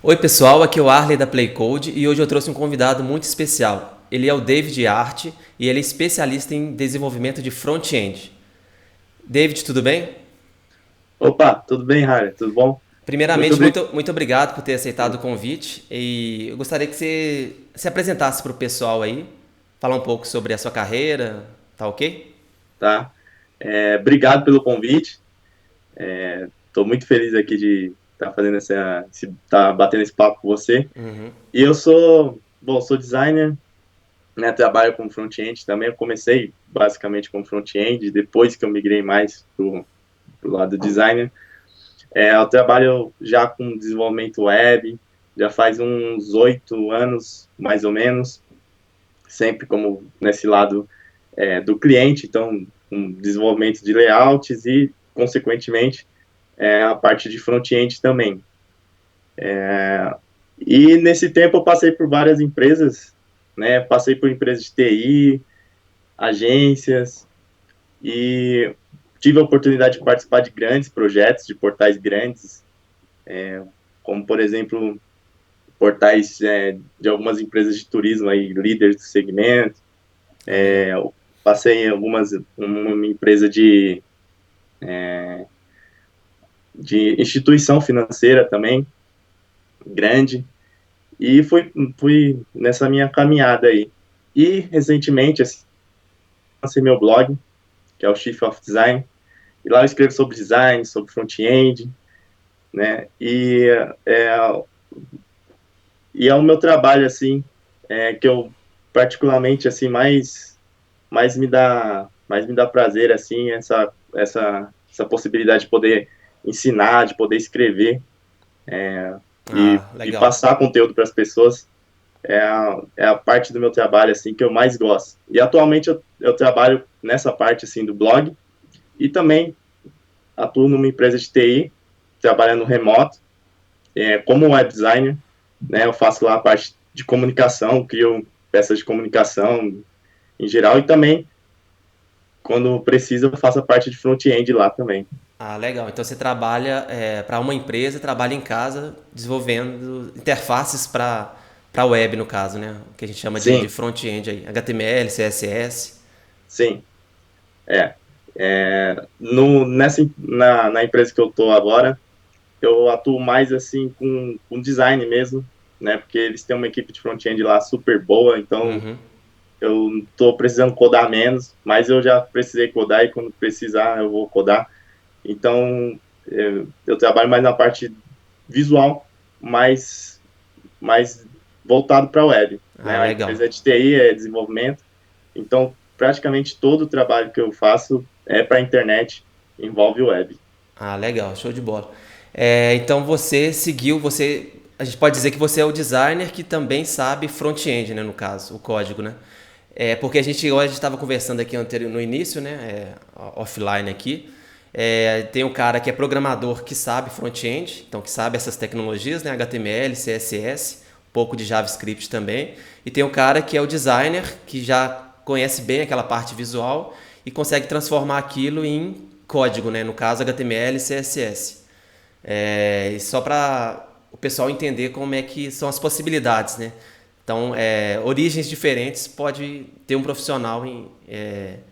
Oi pessoal, aqui é o Arley da Playcode e hoje eu trouxe um convidado muito especial. Ele é o David Art e ele é especialista em desenvolvimento de front-end. David, tudo bem? Opa, tudo bem, Harry? Tudo bom? Muito Primeiramente, obrigado. muito obrigado por ter aceitado o convite e eu gostaria que você se apresentasse para o pessoal aí, falar um pouco sobre a sua carreira, tá ok? Tá? Obrigado pelo convite. Estou muito feliz aqui de estar fazendo tá batendo esse papo com você. E sou designer, né? Trabalho com front-end também. Eu comecei basicamente com front-end, depois que eu migrei mais pro lado designer. Eu trabalho já com desenvolvimento web, já faz uns 8 anos, mais ou menos, sempre como nesse lado do cliente, então um desenvolvimento de layouts e, consequentemente, a parte de front-end também. E nesse tempo eu passei por várias empresas, né? Passei por empresas de TI, agências e tive a oportunidade de participar de grandes projetos, de portais grandes, como por exemplo portais de algumas empresas de turismo aí, líderes do segmento. Ah, legal. Eu passei em uma empresa de instituição financeira também, grande, e fui nessa minha caminhada aí. E, recentemente, assim, lancei meu blog, que é o Chief of Design, e lá eu escrevo sobre design, sobre front-end, né, e é o meu trabalho, assim, que eu particularmente, assim, mais me dá prazer, assim, essa possibilidade de poder ensinar, de poder escrever, Ah, e legal. passar conteúdo para as pessoas é a parte do meu trabalho assim que eu mais gosto. E atualmente eu trabalho nessa parte assim do blog e também atuo numa empresa de TI, trabalhando remoto, como web designer, né? Eu faço lá a parte de comunicação, crio peças de comunicação em geral e também quando precisa eu faço a parte de front-end lá também. Ah, legal. Então você trabalha para uma empresa, trabalha em casa desenvolvendo interfaces para web, no caso, né? O que a gente chama de Sim, front-end aí, HTML, CSS. sim, é. Na empresa que eu estou agora, eu atuo mais assim com design mesmo, né? Porque eles têm uma equipe de front-end lá super boa, então eu estou precisando codar menos, mas eu já precisei codar e quando precisar eu vou codar. Então eu trabalho mais na parte visual, mais, mais voltado para a web, né? Ah, A legal. empresa é de TI, é desenvolvimento, então praticamente todo o trabalho que eu faço é para a internet, envolve web. Ah, legal, show de bola. Então você seguiu, a gente pode dizer que você é o designer que também sabe front-end, né, no caso, o código, né? Porque igual a gente estava conversando aqui no início, né, offline aqui, tem um cara que é programador que sabe front-end, então que sabe essas tecnologias, né, HTML, CSS, um pouco de JavaScript também, e tem um cara que é o designer que já conhece bem aquela parte visual e consegue transformar aquilo em código, né? No caso HTML e CSS. E só para o pessoal entender como é que são as possibilidades, né? Então, origens diferentes pode ter um profissional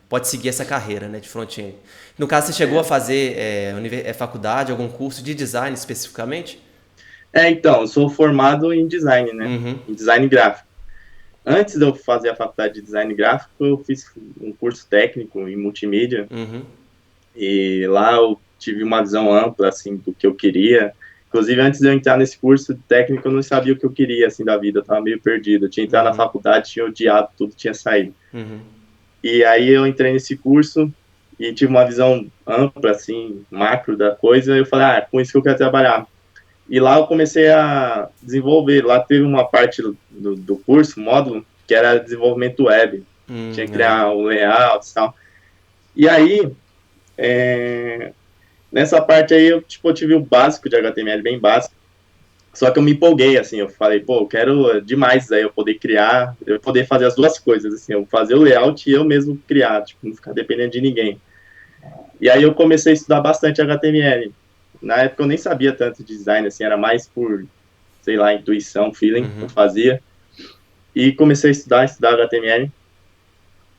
pode seguir essa carreira, né, de front-end. No caso, você chegou a É, fazer faculdade, algum curso de design especificamente? então, eu sou formado em design, né? Em design gráfico. Antes de eu fazer a faculdade de design gráfico, eu fiz um curso técnico em multimídia e lá eu tive uma visão ampla assim do que eu queria. Inclusive, antes de eu entrar nesse curso técnico, eu não sabia o que eu queria assim da vida, eu estava meio perdido. Eu tinha entrado na faculdade, tinha odiado tudo, tinha saído. E aí eu entrei nesse curso e tive uma visão ampla assim, macro da coisa, e eu falei, com isso que eu quero trabalhar. E lá eu comecei a desenvolver. Lá teve uma parte do curso, módulo, que era desenvolvimento web. Tinha que Legal. criar o layout e tal. E aí, nessa parte aí, eu tive o básico de HTML, bem básico. Só que eu me empolguei, assim, eu falei, pô, eu quero demais aí eu poder criar, eu poder fazer as duas coisas, assim, eu fazer o layout e eu mesmo criar, tipo, não ficar dependendo de ninguém. E aí eu comecei a estudar bastante HTML. Na época eu nem sabia tanto de design, assim, era mais por sei lá, intuição, feeling, eu fazia. E comecei a estudar HTML.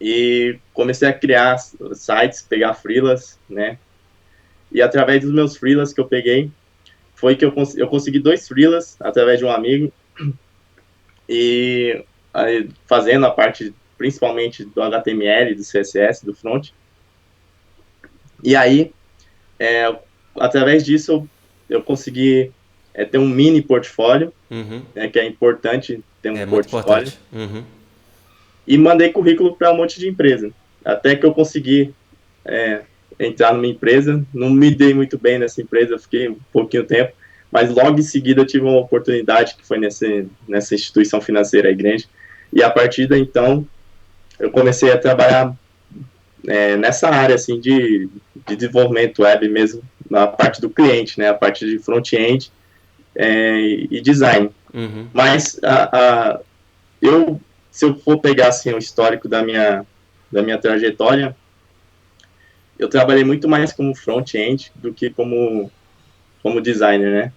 E comecei a criar sites, pegar freelas, né? E através dos meus freelas que eu peguei, foi que eu consegui 2 freelas através de um amigo. E aí, fazendo a parte, principalmente do HTML, do CSS, do front. E aí, através disso, eu consegui ter um mini portfólio, né, que é importante ter um Muito portfólio. importante. E mandei currículo para um monte de empresa. Até que eu consegui entrar numa empresa. Não me dei muito bem nessa empresa, fiquei um pouquinho tempo. Mas logo em seguida eu tive uma oportunidade que foi nessa instituição financeira aí grande. E a partir daí, então, eu comecei a trabalhar nessa área assim de desenvolvimento web mesmo, na parte do cliente, né, a parte de front-end e design. Mas se eu for pegar assim o histórico da minha trajetória, eu trabalhei muito mais como front-end do que como designer, né?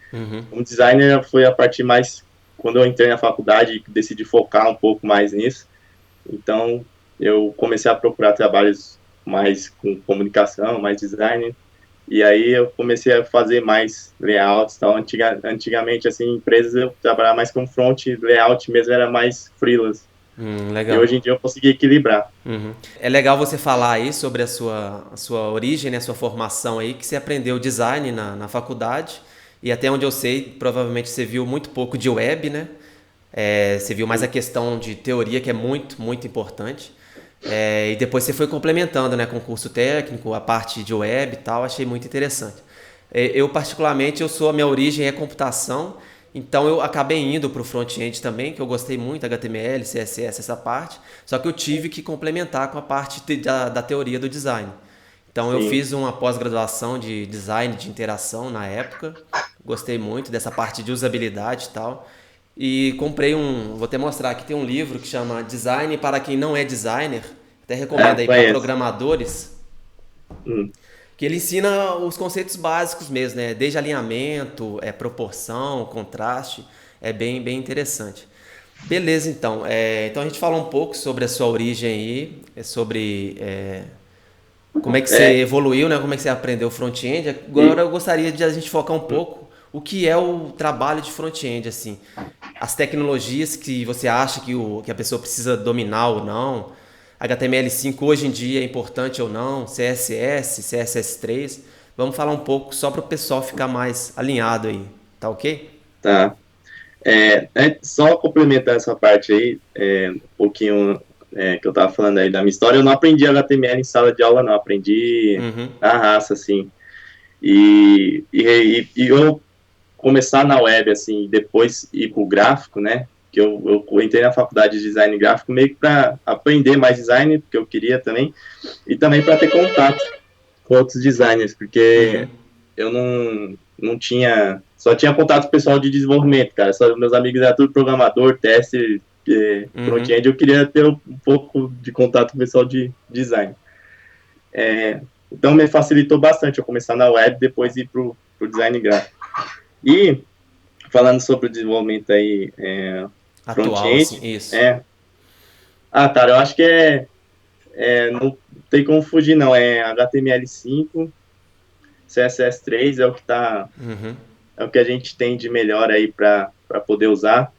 Como designer foi a parte mais quando eu entrei na faculdade e decidi focar um pouco mais nisso. Então, eu comecei a procurar trabalhos mais com comunicação, mais design, e aí eu comecei a fazer mais layouts e tal. Antigamente, assim, em empresas eu trabalhava mais com front, layout mesmo era mais freelance. Legal. E hoje em dia eu consegui equilibrar. É legal você falar aí sobre a sua origem, né, a sua formação aí, que você aprendeu design na faculdade, e até onde eu sei, provavelmente você viu muito pouco de web, né? Você viu mais a questão de teoria, que é muito, muito importante. E depois você foi complementando, né, com o curso técnico, a parte de web e tal, achei muito interessante. Eu, particularmente, a minha origem é computação, então eu acabei indo para o front-end também, que eu gostei muito, HTML, CSS, essa parte, só que eu tive que complementar com a parte da teoria do design. Então eu fiz uma pós-graduação de design de interação na época, gostei muito dessa parte de usabilidade e tal. E comprei vou até mostrar aqui, tem um livro que chama Design para quem não é designer, até recomendo aí para programadores, que ele ensina os conceitos básicos mesmo, né? Desde alinhamento, proporção, contraste, é bem, bem interessante. Beleza, então. Então a gente falou um pouco sobre a sua origem aí, sobre como é que você evoluiu, né? Como é que você aprendeu front-end. Agora eu gostaria de a gente focar um pouco o que é o trabalho de front-end, assim. As tecnologias que você acha que a pessoa precisa dominar ou não. HTML5 hoje em dia é importante ou não. CSS, CSS3. Vamos falar um pouco só para o pessoal ficar mais alinhado aí. Tá ok? Tá. Só complementar essa parte aí, um pouquinho que eu tava falando aí da minha história, eu não aprendi HTML em sala de aula, não, aprendi na raça, assim, e eu começar na web, assim, e depois ir pro gráfico, né, que eu entrei na faculdade de design gráfico meio que para aprender mais design, porque eu queria também, e também para ter contato com outros designers, porque eu não tinha, só tinha contato com o pessoal de desenvolvimento, cara, só meus amigos eram tudo programador, tester, front-end, eu queria ter um pouco de contato com o pessoal de design. Então me facilitou bastante eu começar na web, depois ir pro design gráfico. E falando sobre o desenvolvimento aí front-end, assim, isso. Cara, eu acho que não tem como fugir não, HTML5, CSS3 é o que tá é o que a gente tem de melhor aí para poder usar.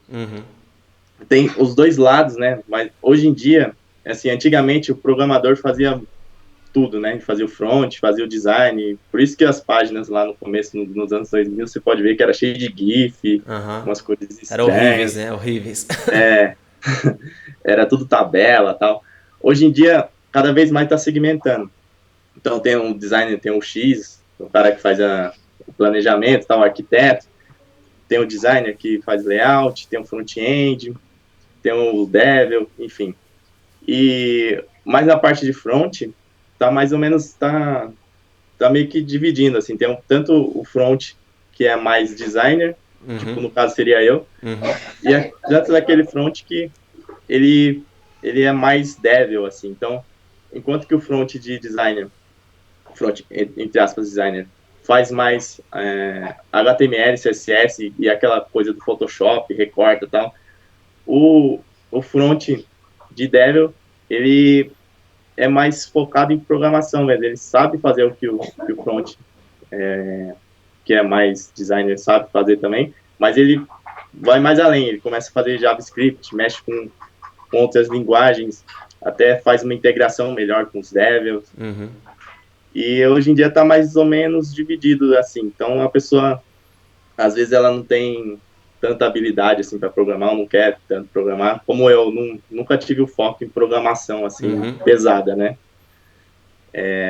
Tem os dois lados, né? Mas hoje em dia, assim, antigamente o programador fazia tudo, né? Fazia o front, fazia o design. Por isso que as páginas lá no começo, nos anos 2000, você pode ver que era cheio de GIF, umas coisas estranhas. Era horríveis, né? Horríveis. Era tudo tabela, tal. Hoje em dia, cada vez mais está segmentando. Então tem um designer, tem um X, o cara que faz o planejamento, tal, o arquiteto. Tem o designer que faz layout, tem o front-end, tem o dev, enfim. Mas na parte de front, tá mais ou menos, tá meio que dividindo, assim, tem tanto o front, que é mais designer, tipo, no caso seria eu, e tanto daquele front que ele é mais dev, assim, então, enquanto que o front de designer, front, entre aspas, designer, faz mais HTML, CSS e aquela coisa do Photoshop, recorta e tal. O front de Devil, ele é mais focado em programação mesmo. Ele sabe fazer o que o front, que é mais designer, sabe fazer também, mas ele vai mais além. Ele começa a fazer JavaScript, mexe com outras linguagens, até faz uma integração melhor com os Devils. Uhum. E hoje em dia está mais ou menos dividido assim. Então a pessoa, às vezes, ela não tem tanta habilidade assim para programar, ou não quer tanto programar. Como eu nunca tive o foco em programação assim pesada, né?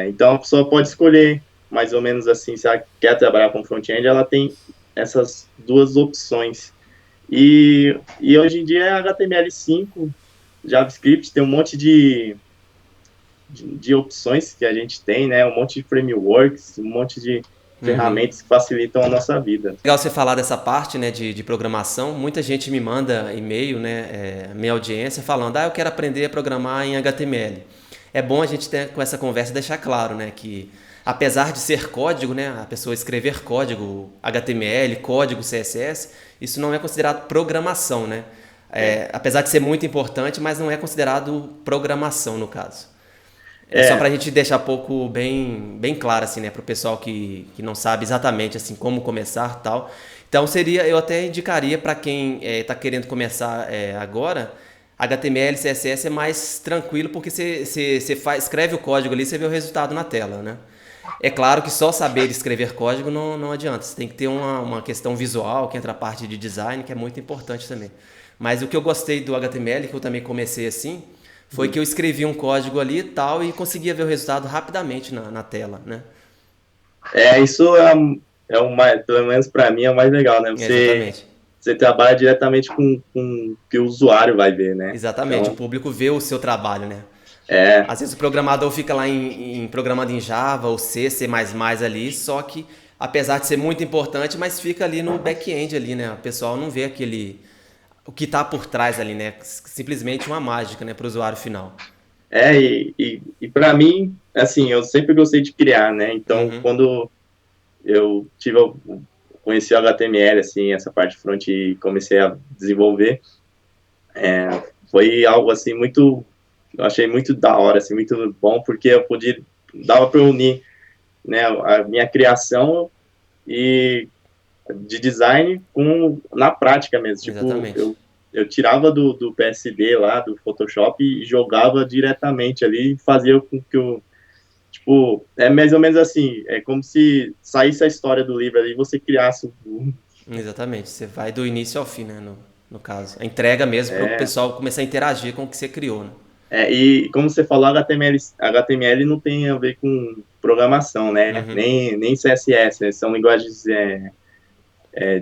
Então a pessoa pode escolher mais ou menos assim, se ela quer trabalhar com front-end, ela tem essas duas opções. E hoje em dia é HTML5, JavaScript, tem um monte de opções que a gente tem, né? Um monte de frameworks, um monte de ferramentas que facilitam a nossa vida. Legal você falar dessa parte, né, de programação. Muita gente me manda e-mail, né, minha audiência, falando, eu quero aprender a programar em HTML. É bom a gente ter com essa conversa deixar claro, né, que apesar de ser código, né, a pessoa escrever código HTML, código CSS, isso não é considerado programação, né? Apesar de ser muito importante, mas não é considerado programação no caso. Só para a gente deixar um pouco bem claro, assim, né, para o pessoal que não sabe exatamente assim como começar, tal. Então eu até indicaria para quem está querendo começar agora, HTML, CSS é mais tranquilo porque você escreve o código ali, você vê o resultado na tela, né? É claro que só saber escrever código não adianta. Você tem que ter uma questão visual, que entra a parte de design, que é muito importante também. Mas o que eu gostei do HTML, que eu também comecei assim, foi que eu escrevi um código ali e tal e conseguia ver o resultado rapidamente na tela, né? Isso é o mais, pelo menos para mim, é o mais legal, né? Você trabalha diretamente com o que o usuário vai ver, né? Exatamente, então, o público vê o seu trabalho, né? Às vezes o programador fica lá programando em Java ou C, C++ ali, só que apesar de ser muito importante, mas fica ali no back-end ali, né? O pessoal não vê o que está por trás ali, né? Simplesmente uma mágica, né, para o usuário final. E para mim, assim, eu sempre gostei de criar, né? Então, quando eu conheci o HTML, assim, essa parte de front e comecei a desenvolver, foi algo, assim, eu achei muito da hora, assim, muito bom, porque dava para unir, né, a minha criação e de design na prática mesmo. Exatamente. Tipo, eu tirava do PSD lá, do Photoshop, e jogava diretamente ali e fazia com que tipo, é mais ou menos assim, é como se saísse a história do livro ali e você criasse Exatamente, você vai do início ao fim, né, no caso. A entrega mesmo para o pessoal começar a interagir com o que você criou, né? E como você falou, HTML não tem a ver com programação, né? Nem CSS, né? São linguagens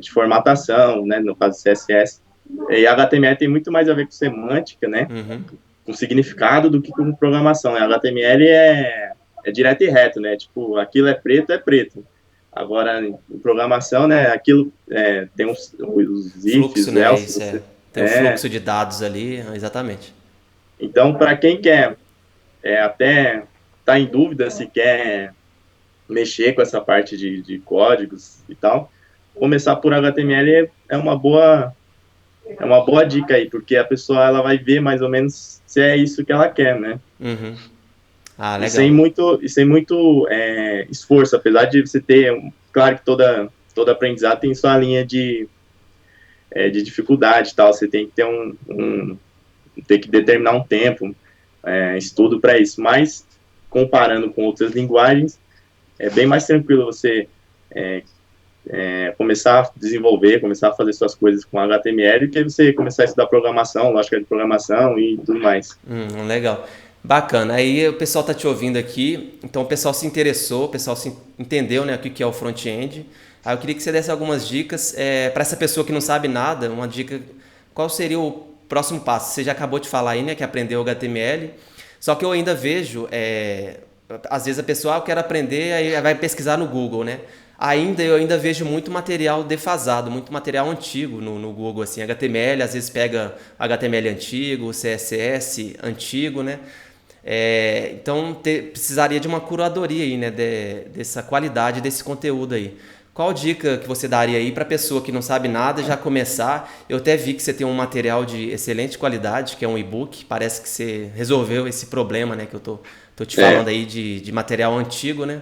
de formatação, né? No caso CSS. E HTML tem muito mais a ver com semântica, né? Com significado do que com programação. HTML é direto e reto, né? Tipo, aquilo é preto. Agora, em programação, né? Aquilo tem os ifs, fluxo, né? else. Tem um fluxo de dados ali, exatamente. Então, para quem quer até tá em dúvida se quer mexer com essa parte de códigos e tal, começar por HTML é uma boa dica aí, porque a pessoa ela vai ver mais ou menos se é isso que ela quer, né? Legal. E sem muito esforço, apesar de você ter, claro que todo aprendizado tem sua linha de dificuldade e tal, você tem que ter tem que determinar um tempo, estudo para isso, mas comparando com outras linguagens, é bem mais tranquilo você começar a desenvolver, começar a fazer suas coisas com HTML, do que você começar a estudar programação, lógica de programação e tudo mais. Legal. Bacana. Aí o pessoal está te ouvindo aqui, então o pessoal se interessou, o pessoal entendeu, né, o que é o front-end. Aí eu queria que você desse algumas dicas para essa pessoa que não sabe nada, uma dica, qual seria o próximo passo? Você já acabou de falar aí, né, que aprendeu HTML, só que eu ainda vejo, às vezes a pessoa, eu quero aprender, aí vai pesquisar no Google, né? Eu ainda vejo muito material defasado, muito material antigo no Google, assim, HTML, às vezes pega HTML antigo, CSS antigo, né? Então precisaria de uma curadoria aí, né, dessa qualidade desse conteúdo aí. Qual dica que você daria aí para pessoa que não sabe nada já começar? Eu até vi que você tem um material de excelente qualidade, que é um e-book. Parece que você resolveu esse problema, né, que eu tô te falando aí de material antigo, né?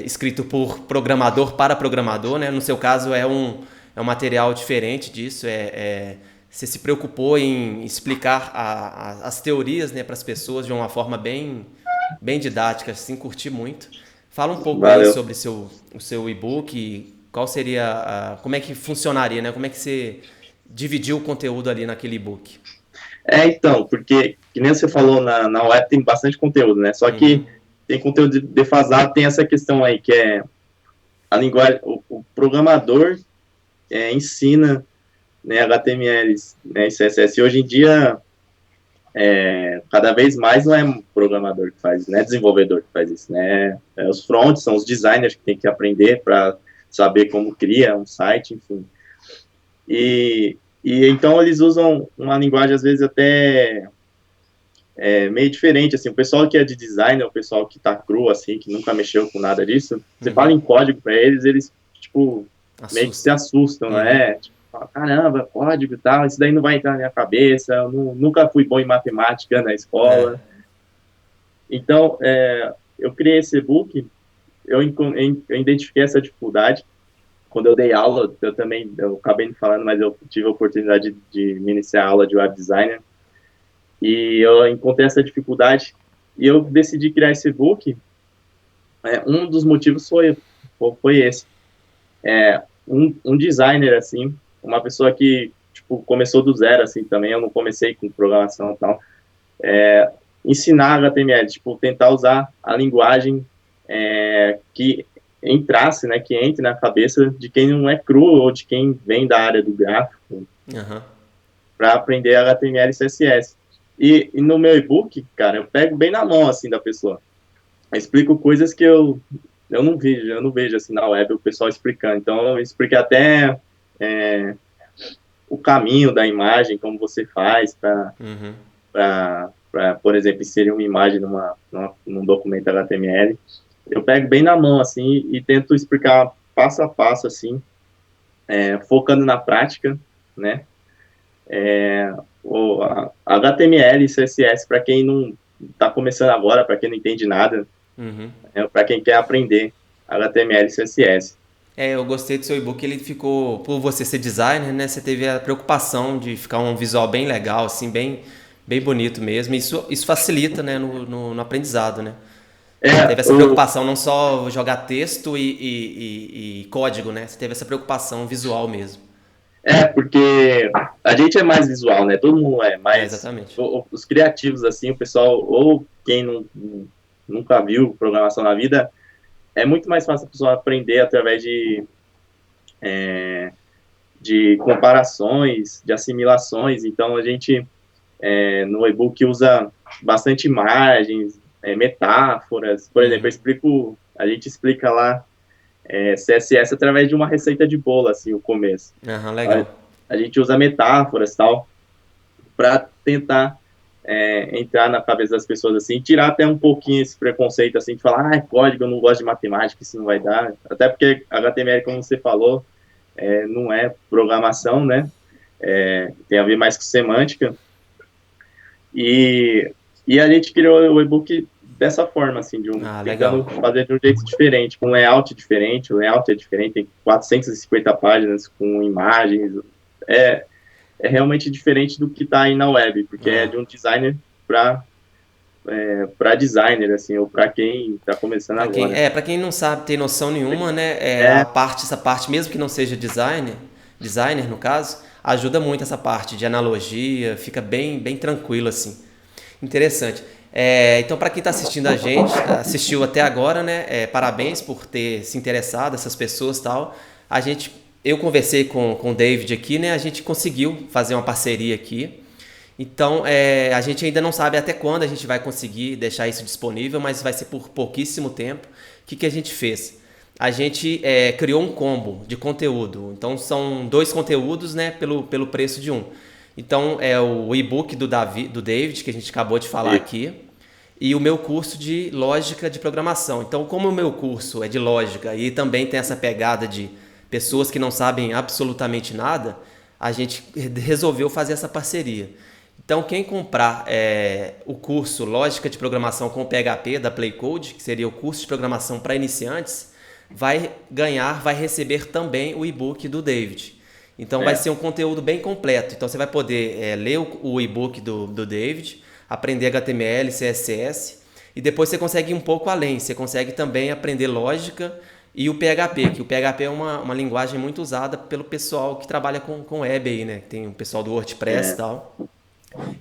Escrito por programador para programador, né? No seu caso é um material diferente disso. Você se preocupou em explicar as teorias, né, para as pessoas de uma forma bem didática, assim, curti muito. Fala um pouco aí sobre o seu e-book, qual seria como é que funcionaria, né? Como é que você dividiu o conteúdo ali naquele e-book? Então, porque, que nem você falou, na web tem bastante conteúdo, né? Só que tem conteúdo defasado, tem essa questão aí, que é a linguagem, o programador ensina, né, HTML, né, e CSS. E hoje em dia, cada vez mais não é um programador que faz, não é desenvolvedor que faz isso, né? Os fronts são os designers que tem que aprender para saber como cria um site, enfim. E então eles usam uma linguagem, às vezes, até meio diferente, assim, o pessoal que é de design, o pessoal que tá cru, assim, que nunca mexeu com nada disso, você fala em código para eles, tipo, meio que se assustam, né? Tipo, caramba, código e tal, isso daí não vai entrar na minha cabeça, eu nunca fui bom em matemática na escola. Então, eu criei esse e-book, eu identifiquei essa dificuldade. Quando eu dei aula, eu acabei não falando, mas eu tive a oportunidade de ministrar aula de web designer, e eu encontrei essa dificuldade, e eu decidi criar esse e-book. Um dos motivos foi esse. Um designer, assim, uma pessoa que, tipo, começou do zero, assim, também, eu não comecei com programação e tal, ensinar HTML, tipo, tentar usar a linguagem que entrasse, né, que entre na cabeça de quem não é cru ou de quem vem da área do gráfico, para aprender HTML e CSS. E no meu e-book, cara, eu pego bem na mão, assim, da pessoa. Eu explico coisas que eu não vejo, assim, na web, o pessoal explicando. Então, eu expliquei até o caminho da imagem, como você faz para, por exemplo, inserir uma imagem num documento HTML. Eu pego bem na mão, assim, e tento explicar passo a passo, assim, focando na prática, né? O HTML e CSS, para quem não está começando agora, para quem não entende nada, para quem quer aprender HTML e CSS. Eu gostei do seu e-book, ele ficou, por você ser designer, né, você teve a preocupação de ficar um visual bem legal, assim, bem bonito mesmo, isso facilita, né, no aprendizado, né? Teve essa preocupação, não só jogar texto e código, né, você teve essa preocupação visual mesmo. Porque a gente é mais visual, né, todo mundo mas exatamente. Os criativos, assim, o pessoal, ou quem nunca viu programação na vida, é muito mais fácil a pessoa aprender através de comparações, de assimilações. Então, a gente, no e-book, usa bastante imagens, metáforas. Por exemplo, a gente explica lá CSS através de uma receita de bolo, assim, o começo. Legal. A gente usa metáforas, tal, para tentar entrar na cabeça das pessoas, assim, tirar até um pouquinho esse preconceito, assim, de falar, código, eu não gosto de matemática, isso não vai dar. Até porque HTML, como você falou, não é programação, né? Tem a ver mais com semântica. E a gente criou o e-book dessa forma, assim, tentando fazer de um jeito diferente, com um layout diferente. O layout é diferente, tem 450 páginas com imagens. É realmente diferente do que está aí na web, porque é de um designer para designer, assim, ou para quem está começando agora. Para quem não sabe, tem noção nenhuma, né? Essa parte, mesmo que não seja designer no caso, ajuda muito essa parte de analogia, fica bem tranquilo, assim. Interessante. Então, para quem está assistindo a gente, assistiu até agora, né? Parabéns por ter se interessado, essas pessoas e tal. Eu conversei com o David aqui, né? A gente conseguiu fazer uma parceria aqui. Então, a gente ainda não sabe até quando a gente vai conseguir deixar isso disponível, mas vai ser por pouquíssimo tempo. O que a gente fez? A gente criou um combo de conteúdo. Então, são 2 conteúdos, né? Pelo preço de um. Então, é o e-book do David, que a gente acabou de falar aqui. e o meu curso de lógica de programação. Então, como o meu curso é de lógica e também tem essa pegada de pessoas que não sabem absolutamente nada, a gente resolveu fazer essa parceria. Então, quem comprar o curso Lógica de Programação com PHP da Playcode, que seria o curso de programação para iniciantes, vai receber também o e-book do David. Então, vai ser um conteúdo bem completo. Então, você vai poder ler o e-book do David, aprender HTML, CSS, e depois você consegue ir um pouco além. Você consegue também aprender lógica e o PHP, que o PHP é uma linguagem muito usada pelo pessoal que trabalha com web aí, né? Tem o pessoal do WordPress e tal.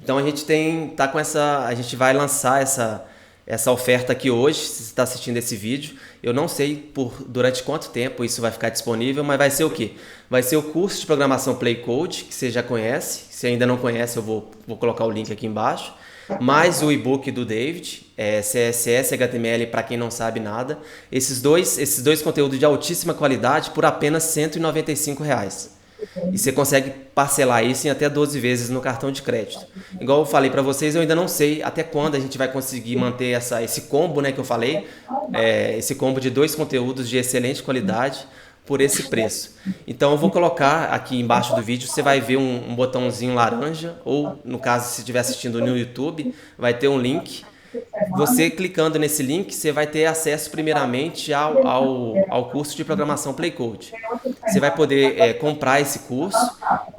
Então a gente vai lançar essa oferta aqui hoje, se você está assistindo esse vídeo. Eu não sei durante quanto tempo isso vai ficar disponível, mas vai ser o quê? Vai ser o curso de programação Playcode, que você já conhece. Se ainda não conhece, eu vou colocar o link aqui embaixo. Mais o e-book do David, CSS, HTML para quem não sabe nada. Esses dois conteúdos de altíssima qualidade por apenas R$ 195. E você consegue parcelar isso em até 12 vezes no cartão de crédito. Igual eu falei para vocês, eu ainda não sei até quando a gente vai conseguir manter esse combo, né, que eu falei, esse combo de 2 conteúdos de excelente qualidade por esse preço. Então eu vou colocar aqui embaixo do vídeo, você vai ver um botãozinho laranja, ou no caso se estiver assistindo no YouTube, vai ter um link. Você clicando nesse link, você vai ter acesso primeiramente ao curso de programação Playcode. Você vai poder comprar esse curso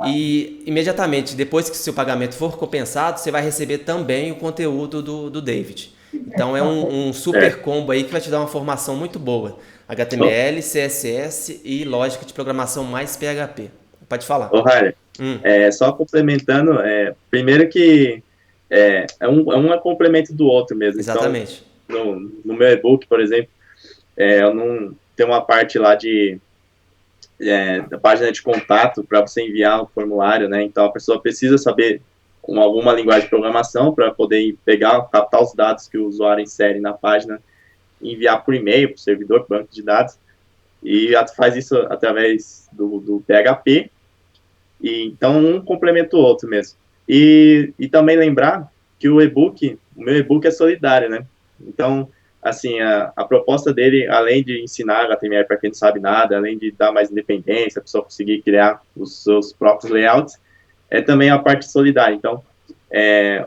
e imediatamente, depois que o seu pagamento for compensado, você vai receber também o conteúdo do David. Então é um super combo aí que vai te dar uma formação muito boa. HTML, CSS e lógica de programação mais PHP. Pode falar. Ô, Raia, só complementando, primeiro que um complemento do outro mesmo. Exatamente. Então, no meu e-book, por exemplo, eu não tem uma parte lá da página de contato para você enviar um formulário, né? Então a pessoa precisa saber com alguma linguagem de programação para poder captar os dados que o usuário insere na página, enviar por e-mail, para o servidor, para o banco de dados, e faz isso através do PHP. E então um complementa o outro mesmo. E também lembrar que o meu e-book é solidário, né? Então, assim, a proposta dele, além de ensinar HTML para quem não sabe nada, além de dar mais independência, a pessoa conseguir criar os seus próprios layouts, é também a parte solidária. Então,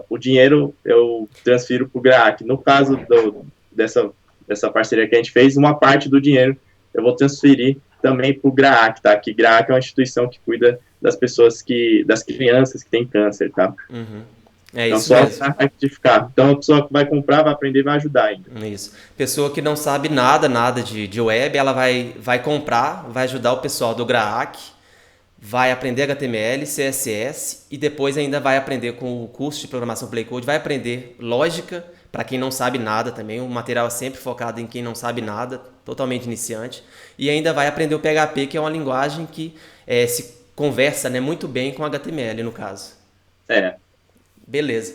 o dinheiro eu transfiro para o Graac. No caso dessa parceria que a gente fez, uma parte do dinheiro eu vou transferir também para o Graac, tá? Que Graac é uma instituição que cuida das crianças que têm câncer, tá? Uhum. Então, isso mesmo. Para rectificar. Então, a pessoa que vai comprar, vai aprender, vai ajudar ainda. Isso. Pessoa que não sabe nada de web, ela vai comprar, vai ajudar o pessoal do Graac, vai aprender HTML, CSS e depois ainda vai aprender com o curso de programação Playcode, vai aprender lógica, para quem não sabe nada também, o material é sempre focado em quem não sabe nada, totalmente iniciante, e ainda vai aprender o PHP, que é uma linguagem que se conversa, né, muito bem com HTML, no caso. Beleza.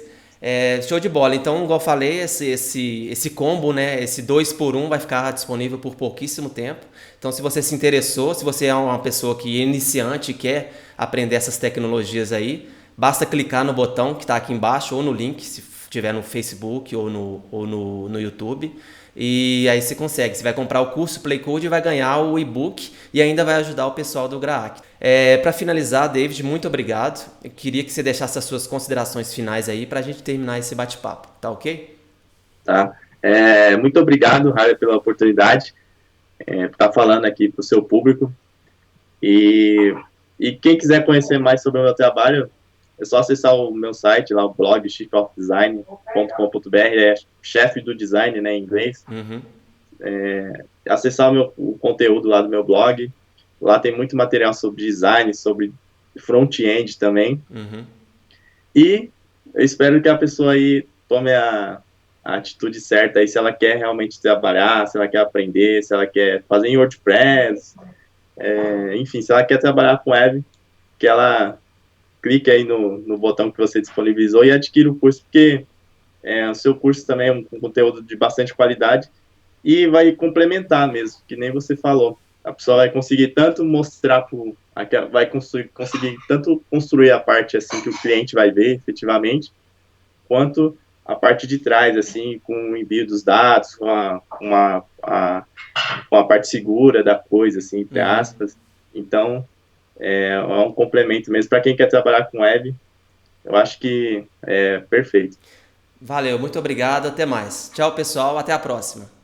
Show de bola. Então, igual eu falei, esse combo, né, esse 2 por 1 vai ficar disponível por pouquíssimo tempo. Então, se você se interessou, se você é uma pessoa que é iniciante e quer aprender essas tecnologias aí, basta clicar no botão que está aqui embaixo ou no link, se tiver no Facebook ou no YouTube. E aí você consegue. Você vai comprar o curso Playcode e vai ganhar o e-book e ainda vai ajudar o pessoal do Graac. Para finalizar, David, muito obrigado. Eu queria que você deixasse as suas considerações finais aí para a gente terminar esse bate-papo. Tá ok? Tá. Muito obrigado, Raia, pela oportunidade por estar falando aqui para o seu público. E quem quiser conhecer mais sobre o meu trabalho, é só acessar o meu site, lá o blog chiefofdesign.com.br, chefe do design, né, em inglês. Uhum. Acessar o conteúdo lá do meu blog. Lá tem muito material sobre design, sobre front-end também. Uhum. E eu espero que a pessoa aí tome a atitude certa aí, se ela quer realmente trabalhar, se ela quer aprender, se ela quer fazer em WordPress, enfim, se ela quer trabalhar com web, que ela clique aí no botão que você disponibilizou e adquira o curso, porque o seu curso também é um conteúdo de bastante qualidade e vai complementar mesmo, que nem você falou. A pessoa vai conseguir tanto mostrar, vai conseguir tanto construir a parte assim que o cliente vai ver efetivamente, quanto a parte de trás, assim, com o envio dos dados, com a parte segura da coisa, assim, entre aspas. Então, é um complemento mesmo. Para quem quer trabalhar com web, eu acho que é perfeito. Valeu, muito obrigado, até mais. Tchau, pessoal, até a próxima.